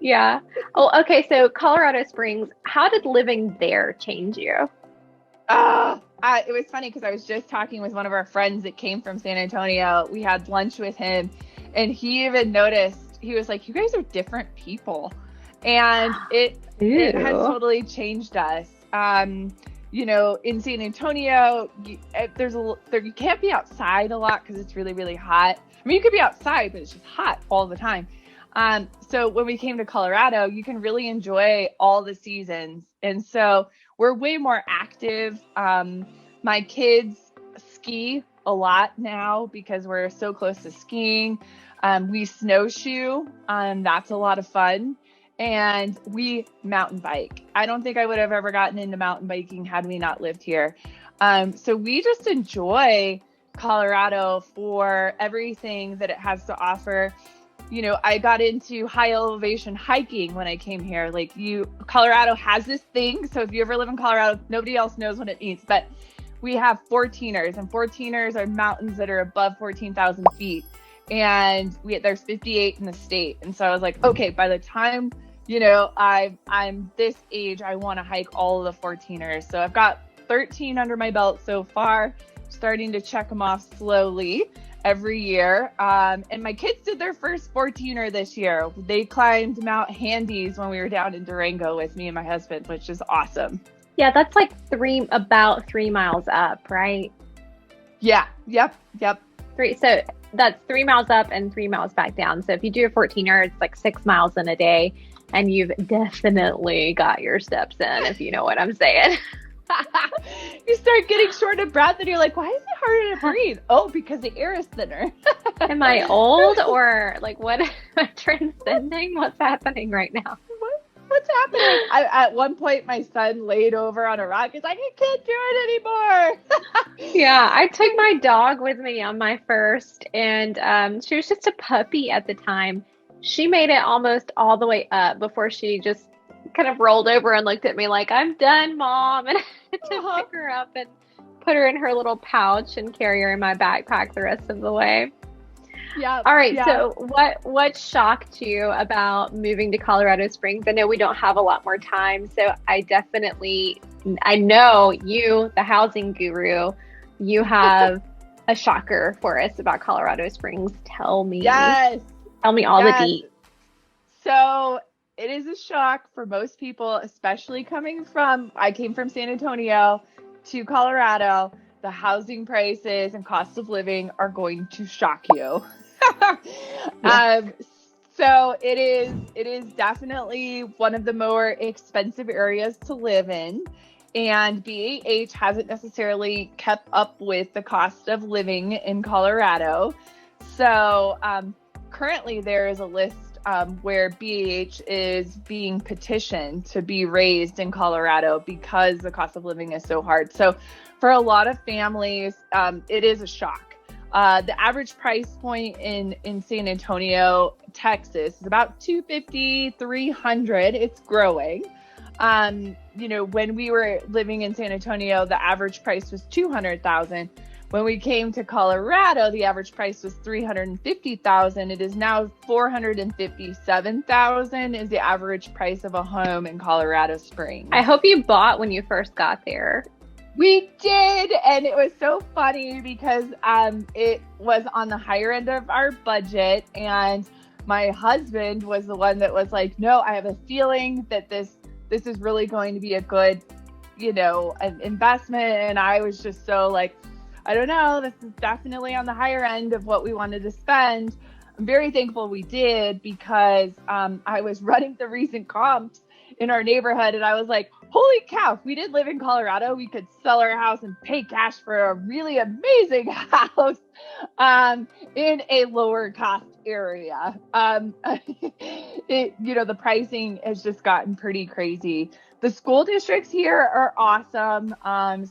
Yeah. Oh, okay. So Colorado Springs, how did living there change you? It was funny because I was just talking with one of our friends that came from San Antonio. We had lunch with him, and he even noticed, he was like, "You guys are different people," and it has Ooh. totally changed us. In San Antonio, you can't be outside a lot because it's really really hot. I mean, you could be outside, but it's just hot all the time. So when we came to Colorado, you can really enjoy all the seasons, and so we're way more active. My kids ski a lot now because we're so close to skiing. We snowshoe. That's a lot of fun. And we mountain bike. I don't think I would have ever gotten into mountain biking had we not lived here. So we just enjoy Colorado for everything that it has to offer. I got into high elevation hiking when I came here. Colorado has this thing. So if you ever live in Colorado, nobody else knows what it means, but we have 14ers, and 14ers are mountains that are above 14,000 feet. And there's 58 in the state. And so I was like, okay, by the time, I'm this age, I want to hike all of the 14ers. So I've got 13 under my belt so far, starting to check them off slowly every year. And my kids did their first 14er this year. They climbed Mount Handies when we were down in Durango with me and my husband, which is awesome. Yeah, that's like about 3 miles up, right? Yeah. Yep. So that's 3 miles up and 3 miles back down. So if you do a 14er, it's like 6 miles in a day, and you've definitely got your steps in, if you know what I'm saying. You start getting short of breath and you're like, why is it harder to breathe? Oh, because the air is thinner. Am I old, or like what? Am I transcending? What's happening right now? What's happening? At one point, my son laid over on a rock. He's like, I can't do it anymore. Yeah, I took my dog with me on my first, and she was just a puppy at the time. She made it almost all the way up before she just kind of rolled over and looked at me like, I'm done, Mom. And I had to pick her up and put her in her little pouch and carry her in my backpack the rest of the way. Yeah. All right. Yeah. So what shocked you about moving to Colorado Springs? I know we don't have a lot more time, so I know you, the housing guru, you have a shocker for us about Colorado Springs. Tell me. Yes. Tell me all the deets. So it is a shock for most people, especially I came from San Antonio to Colorado. The housing prices and cost of living are going to shock you. Yeah. So it is definitely one of the more expensive areas to live in, and BAH hasn't necessarily kept up with the cost of living in Colorado. So currently there is a list where BAH is being petitioned to be raised in Colorado because the cost of living is so hard. So for a lot of families, it is a shock. The average price point in San Antonio, Texas is about $250, $300. It's growing. When we were living in San Antonio, the average price was $200,000. When we came to Colorado, the average price was $350,000. It is now $457,000 is the average price of a home in Colorado Springs. I hope you bought when you first got there. We did, and it was so funny because it was on the higher end of our budget, and my husband was the one that was like, no, I have a feeling that this is really going to be a good, an investment. And I was just so like, I don't know, this is definitely on the higher end of what we wanted to spend. I'm very thankful we did, because I was running the recent comps in our neighborhood, and I was like, holy cow, if we did live in Colorado, we could sell our house and pay cash for a really amazing house in a lower cost area. The pricing has just gotten pretty crazy. The school districts here are awesome.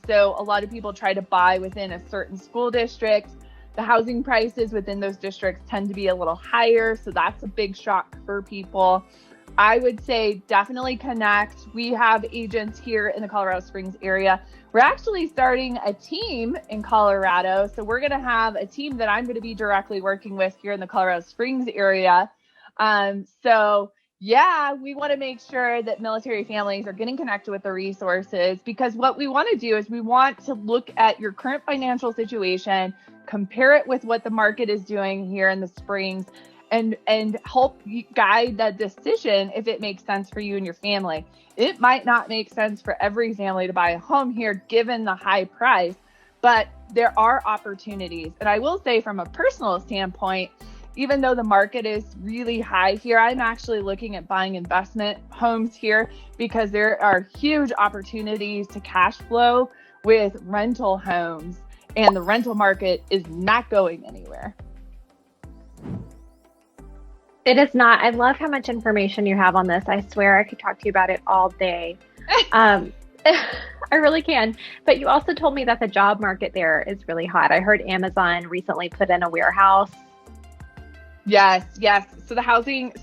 So a lot of people try to buy within a certain school district. The housing prices within those districts tend to be a little higher, so that's a big shock for people. I would say definitely connect. We have agents here in the Colorado Springs area. We're actually starting a team in Colorado. So we're going to have a team that I'm going to be directly working with here in the Colorado Springs area. So Yeah, we want to make sure that military families are getting connected with the resources, because what we want to do is we want to look at your current financial situation, compare it with what the market is doing here in the Springs, and help guide that decision if it makes sense for you and your family. It might not make sense for every family to buy a home here given the high price, but there are opportunities. And I will say, from a personal standpoint, even though the market is really high here, I'm actually looking at buying investment homes here because there are huge opportunities to cash flow with rental homes, and the rental market is not going anywhere. It is not. I love how much information you have on this. I swear I could talk to you about it all day. I really can. But you also told me that the job market there is really hot. I heard Amazon recently put in a warehouse. Yes. So the housing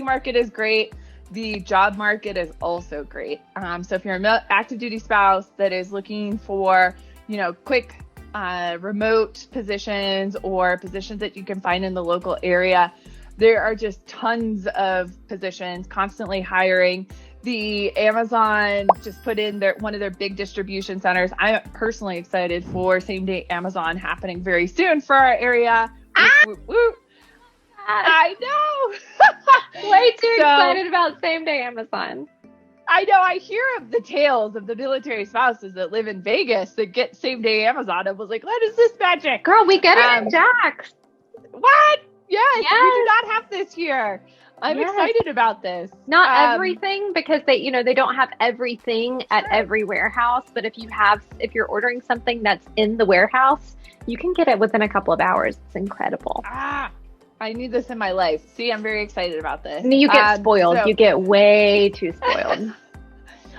market is great. The job market is also great. So if you're an active duty spouse that is looking for, quick remote positions or positions that you can find in the local area, there are just tons of positions constantly hiring. The Amazon just put in one of their big distribution centers. I'm personally excited for same-day Amazon happening very soon for our area. Whoop, whoop, whoop. I know. Way too excited about same-day Amazon. I know. I hear of the tales of the military spouses that live in Vegas that get same-day Amazon. I was like, what is this magic? Girl, we get it in Jax. What? Yes, we do not have this here. I'm excited about this. Not everything, because they don't have everything at every warehouse. But if you're ordering something that's in the warehouse, you can get it within a couple of hours. It's incredible. I need this in my life. See, I'm very excited about this. You get spoiled. You get way too spoiled.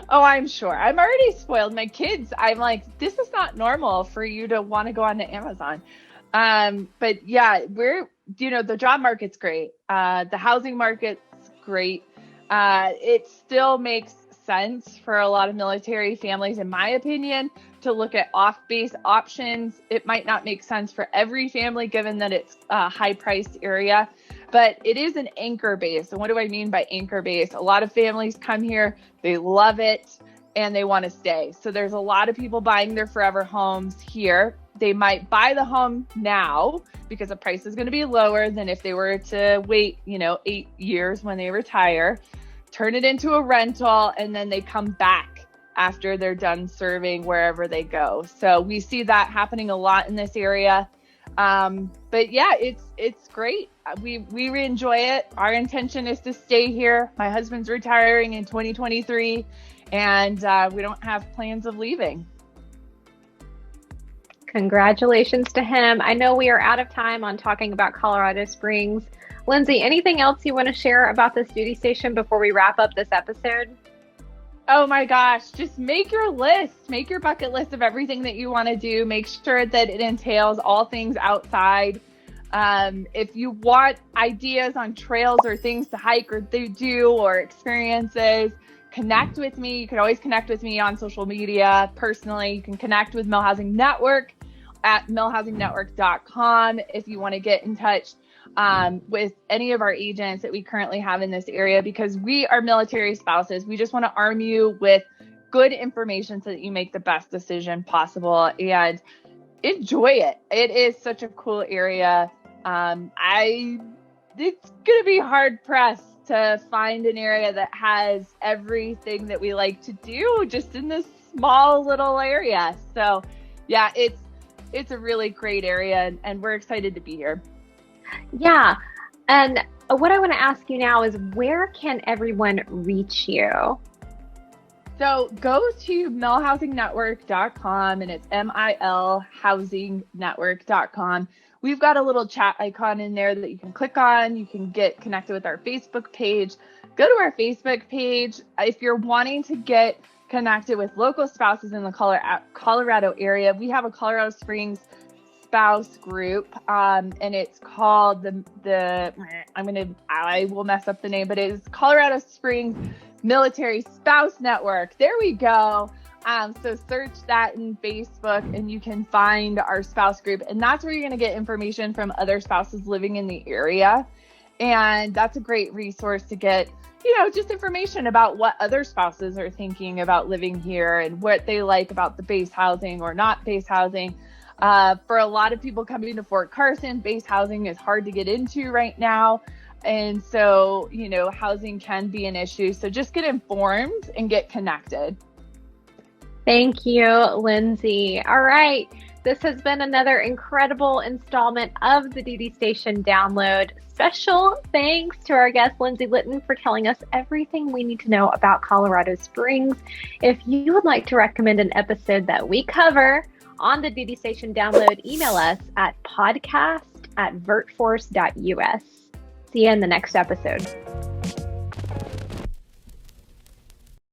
Oh, I'm sure. I'm already spoiled. My kids, I'm like, this is not normal for you to want to go on to Amazon. But yeah, the job market's great. The housing market's great. It still makes sense for a lot of military families, in my opinion, to look at off-base options. It might not make sense for every family given that it's a high-priced area, but it is an anchor base. And what do I mean by anchor base? A lot of families come here, they love it, and they want to stay. So there's a lot of people buying their forever homes here. They might buy the home now because the price is going to be lower than if they were to wait, 8 years when they retire, turn it into a rental, and then they come back after they're done serving wherever they go. So we see that happening a lot in this area. But yeah, it's great. We enjoy it. Our intention is to stay here. My husband's retiring in 2023, and we don't have plans of leaving. Congratulations to him. I know we are out of time on talking about Colorado Springs. Lindsey, anything else you want to share about this duty station before we wrap up this episode? Oh my gosh, just make your list. Make your bucket list of everything that you want to do. Make sure that it entails all things outside. If you want ideas on trails or things to hike or do or experiences, connect with me. You can always connect with me on social media. Personally, you can connect with Mill Housing Network at millhousingnetwork.com if you want to get in touch with any of our agents that we currently have in this area, because we are military spouses. We just want to arm you with good information so that you make the best decision possible and enjoy it. It is such a cool area. It's going to be hard pressed to find an area that has everything that we like to do just in this small little area. So yeah, it's a really great area, and we're excited to be here. Yeah. And what I want to ask you now is, where can everyone reach you? So go to millhousingnetwork.com, and it's millhousingnetwork.com. We've got a little chat icon in there that you can click on. You can get connected with our Facebook page. Go to our Facebook page. If you're wanting to get connected with local spouses in the Colorado area, we have a Colorado Springs spouse group, and it's called I will mess up the name, but it's Colorado Springs Military Spouse Network. There we go. So search that in Facebook and you can find our spouse group, and that's where you're going to get information from other spouses living in the area. And that's a great resource to get, just information about what other spouses are thinking about living here and what they like about the base housing or not base housing. For a lot of people coming to Fort Carson, base housing is hard to get into right now. And so, housing can be an issue. So just get informed and get connected. Thank you, Lindsey. All right. This has been another incredible installment of the DD Station Download. Special thanks to our guest, Lindsey Litton, for telling us everything we need to know about Colorado Springs. If you would like to recommend an episode that we cover on the DD Station Download, email us at podcast@vertforce.us. See you in the next episode.